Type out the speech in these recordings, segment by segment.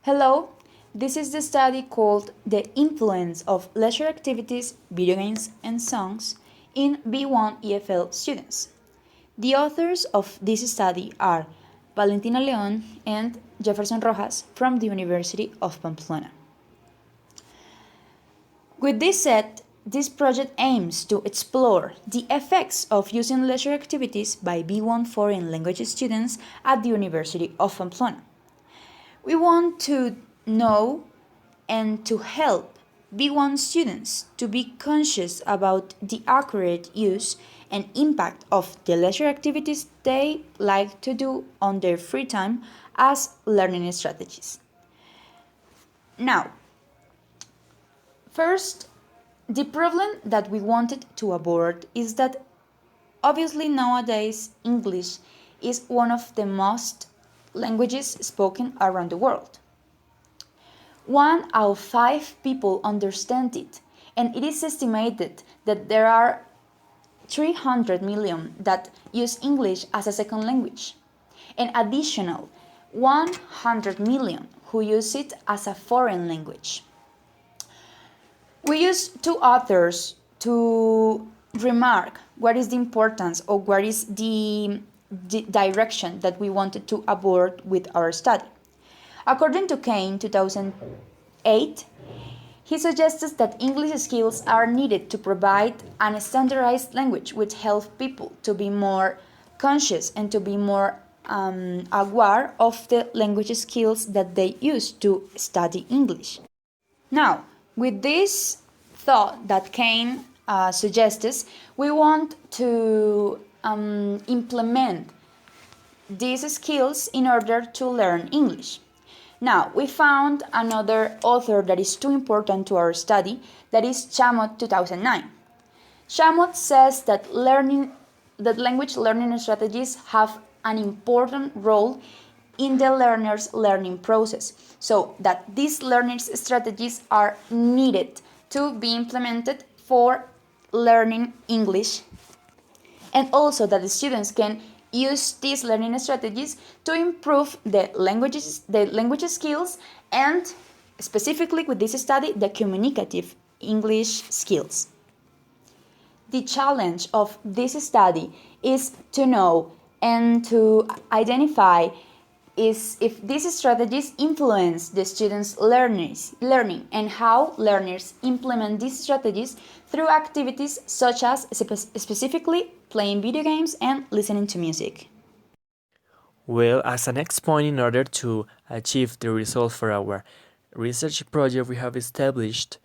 Hello, this is the study called The Influence of Leisure Activities, Video Games, and Songs in B1 EFL students. The authors of this study are Valentina León and Yeferson Rojas from the University of Pamplona. With this said, this project aims to explore the effects of using leisure activities by B1 foreign language students at the University of Pamplona. We want to know and to help B1 students to be conscious about the accurate use and impact of the leisure activities they like to do on their free time as learning strategies. Now, first, the problem that we wanted to abort is that obviously nowadays English is one of the most languages spoken around the world. 1 out of 5 people understand it, and it is estimated that there are 300 million that use English as a second language, and additional 100 million who use it as a foreign language. We use 2 authors to remark what is the importance or what is the direction that we wanted to abort with our study. According to Kane, 2008, he suggests that English skills are needed to provide a standardized language which helps people to be more conscious and to be more aware of the language skills that they use to study English. Now, with this thought that Kane suggests, we want to implement these skills in order to learn English. Now, we found another author that is too important to our study, that is Chamot 2009. Chamot says that language learning strategies have an important role in the learner's learning process, so that these learning strategies are needed to be implemented for learning English, and also that the students can use these learning strategies to improve the language skills, and specifically with this study, the communicative English skills. The challenge of this study is to know and to identify is if these strategies influence the students' learning and how learners implement these strategies through activities such as specifically playing video games and listening to music. Well, as a next point, in order to achieve the result for our research project, we have established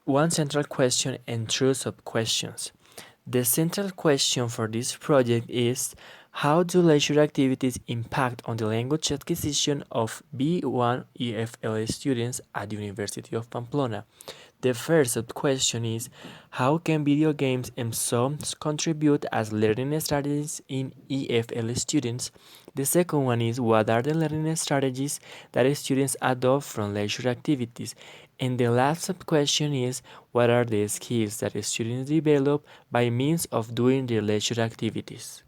one central question and 2 sub-questions. The central question for this project is: how do leisure activities impact on the language acquisition of B1 EFL students at the University of Pamplona? The first sub-question is: how can video games and songs contribute as learning strategies in EFL students? The second one is: what are the learning strategies that students adopt from leisure activities? And the last sub-question is: what are the skills that students develop by means of doing their leisure activities?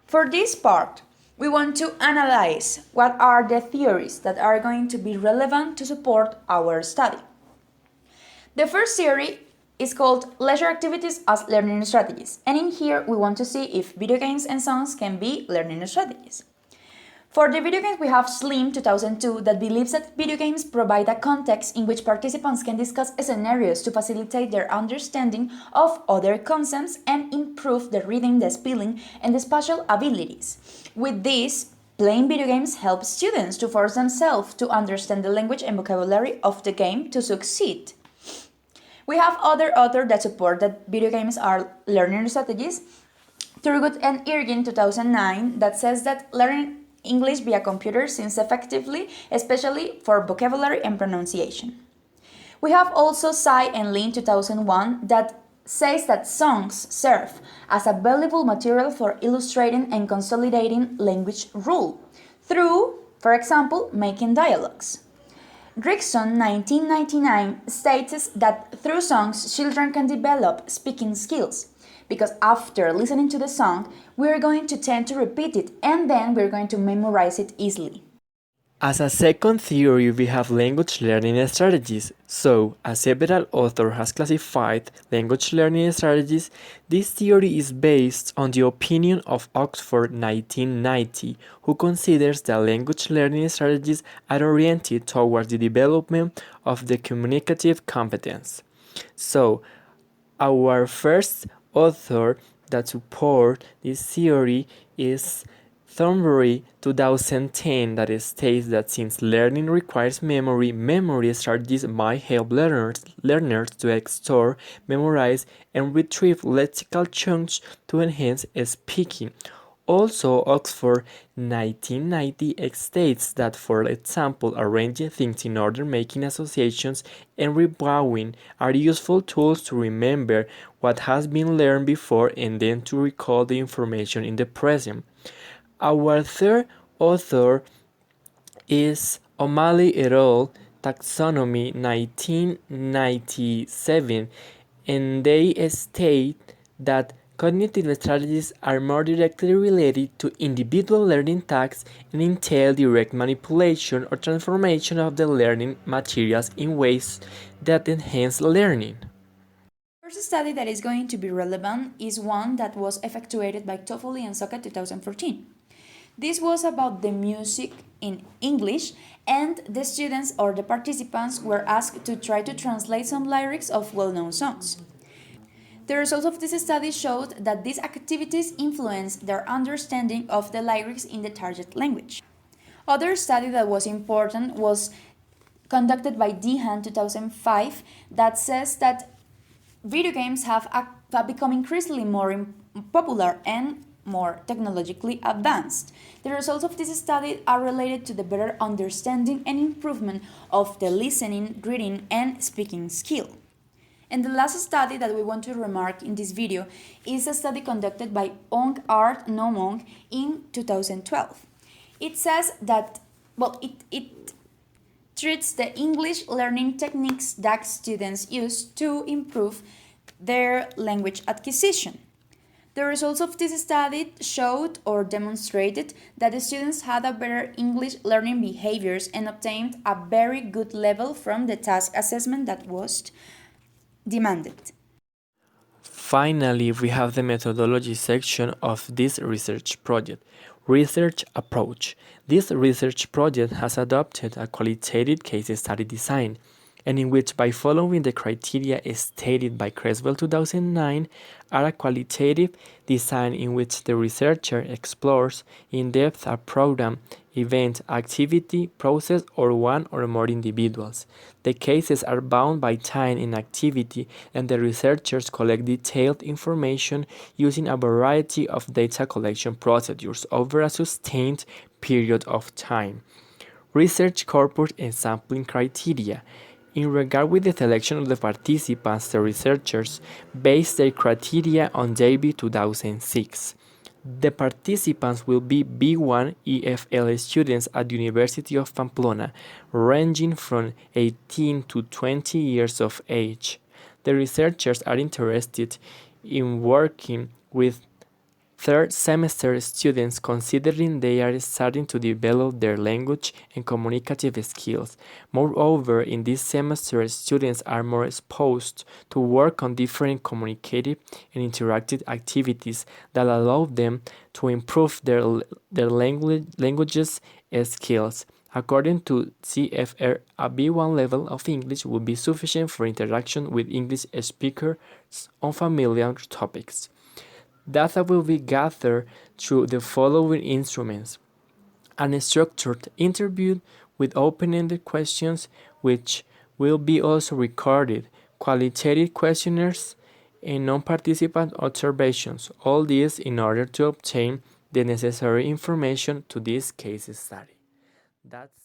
For this part, we want to analyze what are the theories that are going to be relevant to support our study. The first theory is called Leisure Activities as Learning Strategies, and in here we want to see if video games and songs can be learning strategies. For the video games, we have Slim 2002 that believes that video games provide a context in which participants can discuss scenarios to facilitate their understanding of other concepts and improve the reading, the spelling, and the spatial abilities. With this, playing video games helps students to force themselves to understand the language and vocabulary of the game to succeed. We have other authors that support that video games are learning strategies. Turgut and Irgin 2009 that says that learning English via computer seems effectively, especially for vocabulary and pronunciation. We have also Sai and Lin 2001 that says that songs serve as a valuable material for illustrating and consolidating language rule through, for example, making dialogues. Rickson 1999 states that through songs children can develop speaking skills, because after listening to the song, we're going to tend to repeat it and then we're going to memorize it easily. As a second theory, we have language learning strategies. So, as several authors has classified language learning strategies, this theory is based on the opinion of Oxford 1990, who considers that language learning strategies are oriented towards the development of the communicative competence. So, our first author that support this theory is Thornbury 2010, that states that since learning requires memory, memory strategies might help learners to store, memorize, and retrieve lexical chunks to enhance speaking. Also, Oxford 1990 states that, for example, arranging things in order, making associations, and reviewing are useful tools to remember what has been learned before and then to recall the information in the present. Our third author is O'Malley et al. Taxonomy 1997, and they state that cognitive strategies are more directly related to individual learning tasks and entail direct manipulation or transformation of the learning materials in ways that enhance learning. The first study that is going to be relevant is one that was effectuated by Toffoli and Soka 2014. This was about the music in English, and the students or the participants were asked to try to translate some lyrics of well-known songs. The results of this study showed that these activities influenced their understanding of the lyrics in the target language. Other study that was important was conducted by Dehan 2005 that says that video games have become increasingly more popular and more technologically advanced. The results of this study are related to the better understanding and improvement of the listening, reading, and speaking skill. And the last study that we want to remark in this video is a study conducted by Ong Art Nomong in 2012. It says that, it treats the English learning techniques that students use to improve their language acquisition. The results of this study showed or demonstrated that the students had a better English learning behaviors and obtained a very good level from the task assessment that was demanded. Finally, we have the methodology section of this research project. Research approach. This research project has adopted a qualitative case study design, and in which, by following the criteria stated by Creswell 2009, are a qualitative design in which the researcher explores in depth a program, event, activity, process, or one or more individuals. The cases are bound by time and activity, and the researchers collect detailed information using a variety of data collection procedures over a sustained period of time. Research corpus and sampling criteria. In regard with the selection of the participants, the researchers based their criteria on JB 2006. The participants will be B1 EFL students at the University of Pamplona, ranging from 18 to 20 years of age. The researchers are interested in working with third semester students, considering they are starting to develop their language and communicative skills. Moreover, in this semester, students are more exposed to work on different communicative and interactive activities that allow them to improve their languages skills. According to CFR, a B1 level of English would be sufficient for interaction with English speakers on familiar topics. Data will be gathered through the following instruments: an structured interview with open-ended questions, which will be also recorded, qualitative questionnaires, and non-participant observations, all these in order to obtain the necessary information to this case study. That's